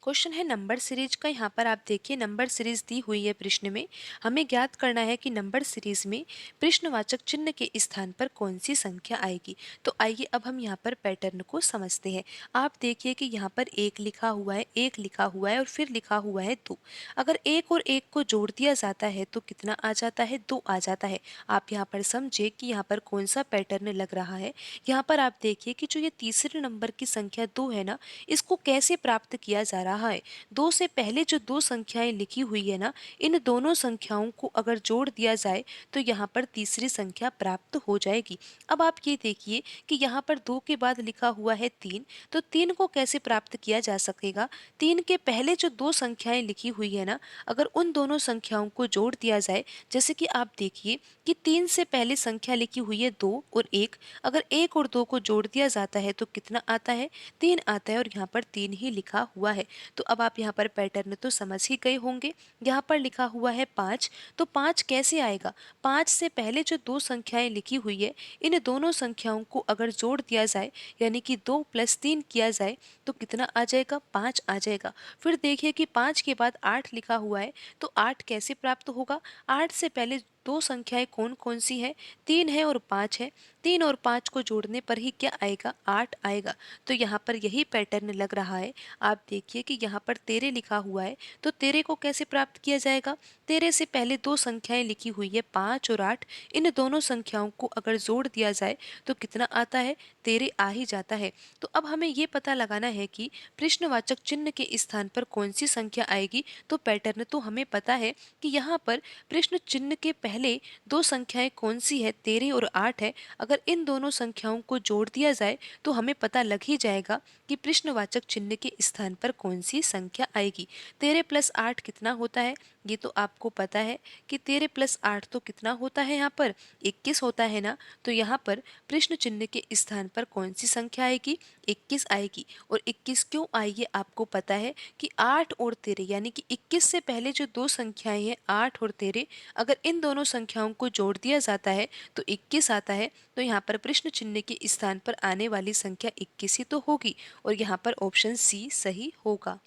Question है number series का। यहाँ पर आप देखिए नंबर सीरीज दी हुई है प्रश्न में। हमें ज्ञात करना है कि नंबर सीरीज में प्रश्नवाचक चिन्ह के स्थान पर कौन सी संख्या आएगी। तो आइए अब हम यहाँ पर पैटर्न को समझते हैं। आप देखिए कि यहाँ पर एक लिखा हुआ है, एक लिखा हुआ है और फिर लिखा हुआ है दो। अगर एक और एक को जोड़ दिया जाता है तो कितना आ जाता है, दो आ जाता है। आप यहाँ पर समझे कि यहाँ पर कौन सा पैटर्न लग रहा है। यहाँ पर आप देखिए कि जो ये तीसरे नंबर की संख्या दो है ना, इसको कैसे प्राप्त किया जा रहा है। दो से पहले जो दो संख्याएं लिखी हुई है ना, इन दोनों संख्याओं को अगर जोड़ दिया जाए तो यहाँ पर तीसरी संख्या प्राप्त हो जाएगी। अब आप ये देखिए कि यहाँ पर दो के बाद लिखा हुआ है तीन, तो तीन को कैसे प्राप्त किया जा सकेगा। तीन के पहले जो दो संख्याएं लिखी हुई है ना, अगर उन दोनों संख्याओं को जोड़ दिया जाए, जैसे कि आप देखिए कि तीन से पहले संख्या लिखी हुई है दो और एक, अगर एक और दो को जोड़ दिया जाता है तो कितना आता है, तीन आता है और यहाँ पर तीन ही लिखा हुआ है। तो अब आप यहाँ पर पैटर्न तो समझ ही गए होंगे। यहाँ पर लिखा हुआ है पाँच, तो पाँच कैसे आएगा। पाँच से पहले जो दो संख्याएं लिखी हुई है, इन दोनों संख्याओं को अगर जोड़ दिया जाए, यानी कि दो प्लस तीन किया जाए तो कितना आ जाएगा, पाँच आ जाएगा। फिर देखिए कि पाँच के बाद आठ लिखा हुआ है, तो आठ कैसे प्राप्त होगा। आठ से पहले दो संख्याएं कौन कौन सी है, तीन है और पाँच है। तीन और पाँच को जोड़ने पर ही क्या आएगा, आठ आएगा। तो यहाँ पर यही पैटर्न लग रहा है। आप देखिए कि यहाँ पर तेरह लिखा हुआ है, तो तेरह को कैसे प्राप्त किया जाएगा। तेरह से पहले दो संख्याएं लिखी हुई है पाँच और आठ, इन दोनों संख्याओं को अगर जोड़ दिया जाए तो कितना आता है, तेरह आ ही जाता है। तो अब हमें ये पता लगाना है कि प्रश्नवाचक चिन्ह के स्थान पर कौन सी संख्या आएगी। तो पैटर्न तो हमें पता है कि यहाँ पर प्रश्न चिन्ह के पहले दो संख्याएं कौन सी है, तेरह और आठ है। अगर इन दोनों संख्याओं को जोड़ दिया जाए तो हमें पता लग ही जाएगा कि प्रश्नवाचक चिन्ह के स्थान पर कौन सी संख्या आएगी। तेरह प्लस आठ कितना होता है, ये तो आपको पता है कि तेरह प्लस आठ तो कितना होता है, यहाँ पर 21 होता है ना। तो यहाँ पर प्रश्न चिन्ह के स्थान पर कौन सी संख्या आएगी, 21 आएगी। और 21 क्यों आई ये आपको पता है कि आठ और तेरह, यानी कि 21 से पहले जो दो संख्याएं हैं आठ और तेरह, अगर इन दोनों संख्याओं को जोड़ दिया जाता है तो 21 आता है। तो यहाँ पर प्रश्न चिन्ह के स्थान पर आने वाली संख्या 21 ही तो होगी और यहाँ पर ऑप्शन सी सही होगा।